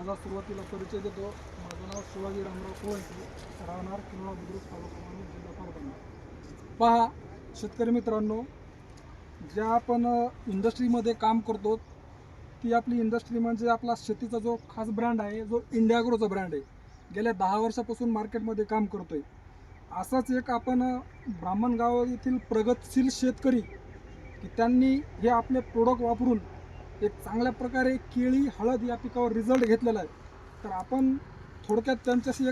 माझा सुरुवातीला परिचय देतो. माझं नाव शिवाजी रामराव कोळसे, राहणार किनवळा बुद्रुक, तालुका मानूर, जिल्हा परभणी. पहा शेतकरी मित्रांनो, ज्या आपण इंडस्ट्रीमध्ये काम करतो ती आपली इंडस्ट्री म्हणजे आपला शेतीचा जो खास ब्रँड आहे, जो इंडियाग्रोचा ब्रँड आहे. गेल्या 10 वर्षापासून मार्केटमध्ये काम करतोय. असाच एक आपण ब्राह्मणगाव येथील प्रगतशील शेतकरी की त्यांनी हे आपले प्रोडक्ट वापरून एक चांगल्या प्रकारे केळी हळद या पिकावर रिझल्ट घेतलेला आहे. तर आपण थोडक्यात त्यांच्याशी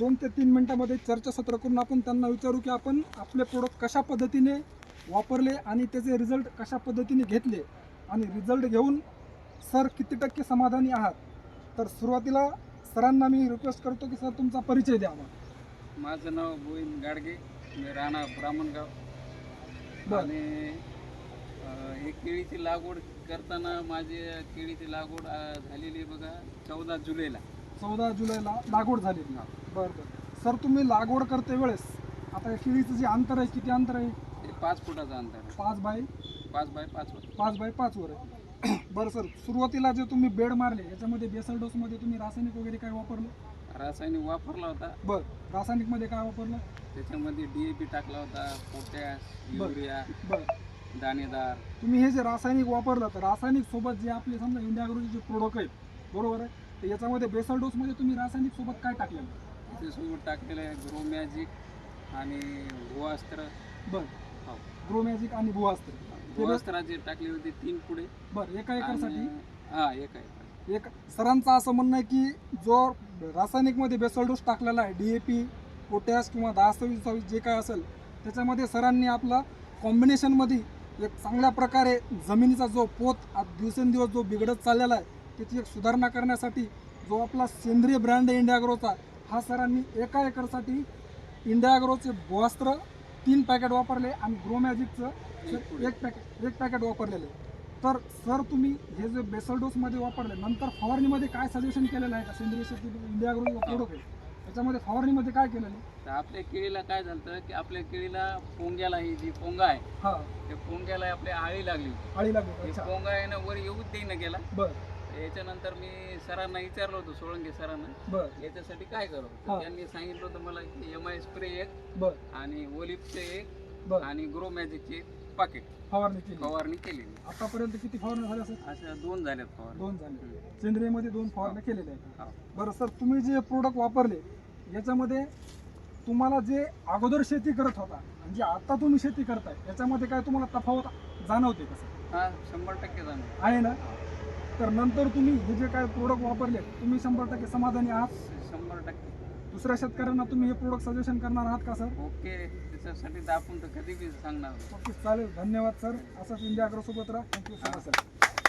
2 ते 3 मिनिटांमध्ये चर्चासत्र करून आपण त्यांना विचारू की आपण आपले प्रोडक्ट कशा पद्धतीने वापरले आणि त्याचे रिझल्ट कशा पद्धतीने घेतले आणि रिझल्ट घेऊन सर किती टक्के समाधानी आहात. तर सुरुवातीला सरांना मी रिक्वेस्ट करतो की सर तुमचा परिचय द्या. माझं नाव गोविंद गाडगे, मी राहणार ब्राह्मणगाव. आणि ही केळीची लागवड करताना माझी केळीची लागवड झालेली बघा 14 जुलैला. 14 जुलैला लागवड झाली. बरं बरं सर, तुम्ही लागवड करते वेळेस आता केळीचं जे अंतर आहे किती अंतर आहे? ते 5 फुटाचं अंतर आहे. 5 बाय 5 वर आहे. बरं सर, सुरुवातीला जे तुम्ही बेड मारले याच्यामध्ये बेसल डोसमध्ये तुम्ही रासायनिक वगैरे काय वापरलं? रासायनिक वापरला होता. बरं, रासायनिकमध्ये काय वापरलं? त्याच्यामध्ये DAP टाकला होता, पोटॅश, युरिया, बरं, दाणेदार. तुम्ही हे जे रासायनिक वापरलं तर रासायनिक सोबत जे आपले समजा इंडियाग्रोचे जे प्रोडक्ट आहेत, बरोबर आहे, तर याच्यामध्ये बेसल डोसमध्ये तुम्ही रासायनिक सोबत काय टाकलेलं? त्याच्यासोबत टाकलेलं आहे ग्रो मॅजिक आणि भुवास्त्र. बरं, ग्रो मॅजिक आणि भुवास्त्र. भुवास्त्राचे टाकले होते 3 पुढे. बरं, एका एकरसाठी? हां, एका एकर. एक सरांचं असं म्हणणं आहे की जो रासायनिकमध्ये बेसल डोस टाकलेला आहे DAP, पोटॅश किंवा 10-26 जे काय असेल त्याच्यामध्ये सरांनी आपला कॉम्बिनेशनमध्ये एक चांगल्या प्रकारे जमिनीचा जो पोत दिवसेंदिवस जो बिघडत चाललेला आहे त्याची एक सुधारणा करण्यासाठी जो आपला सेंद्रिय ब्रँड आहे इंडियाग्रोचा, हा सरांनी एका एकरसाठी इंडियाग्रोचे भुवास्त्र 3 पॅकेट वापरले आणि ग्रो मॅजिकचं एक पॅकेट वापरलेलं आहे. तर सर, तुम्ही हे जे बेसल डोसमध्ये वापरले नंतर फवारणीमध्ये काय सजेशन केलेलं आहे का? सेंद्रिय शेती इंडियाग्रो प्रोडक्ट आहे त्याच्यामध्ये फवारणीमध्ये काय केलेलं आहे? तर आपल्या केळीला काय झालं की आपल्या केळीला पोंग्याला ही जी पोंगा आहे, हां, त्या पोंग्याला आपल्या आळी लागली. आळी लागली. अच्छा, पोंगा आहे ना वर येऊच देईना गेला. बरं याच्यानंतर मी सरांना विचारलं होतं, सोळंके सरांना, बरं याच्यासाठी काय करावं. तर त्यांनी सांगितलं होतं मला की MI स्प्रे 1 बरं आणि ओलिपचे 1 बरं आणि ग्रो मॅजिकचे पाकिट फवारणी केली. केली. आतापर्यंत किती फवारणी झाल्या सर? अशा 2 झाल्यात फवारणी. 2 झाले. सेंद्रियमध्ये 2 फवारण्या केलेल्या आहेत. हो. बरं सर, तुम्ही जे प्रोडक्ट वापरले याच्यामध्ये तुम्हाला जे अगोदर शेती करत होता आणि जे आता तुम्ही शेती करताय याच्यामध्ये काय तुम्हाला तफावत जाणवते का सर? हा, 100% जाणार आहे ना? तर नंतर तुम्ही हे जे काय प्रोडक्ट वापरले तुम्ही 100% समाधानी आहात? 100%. दुसऱ्या शेतकऱ्यांना तुम्ही हे प्रोडक्ट सजेशन करणार आहात का सर? ओके, त्याच्यासाठी तर आपण तर कधी बी सांगणार. ओके, चालेल. धन्यवाद सर. असंच इंडियाग्रो सोबत राहा. Thank you so much sir.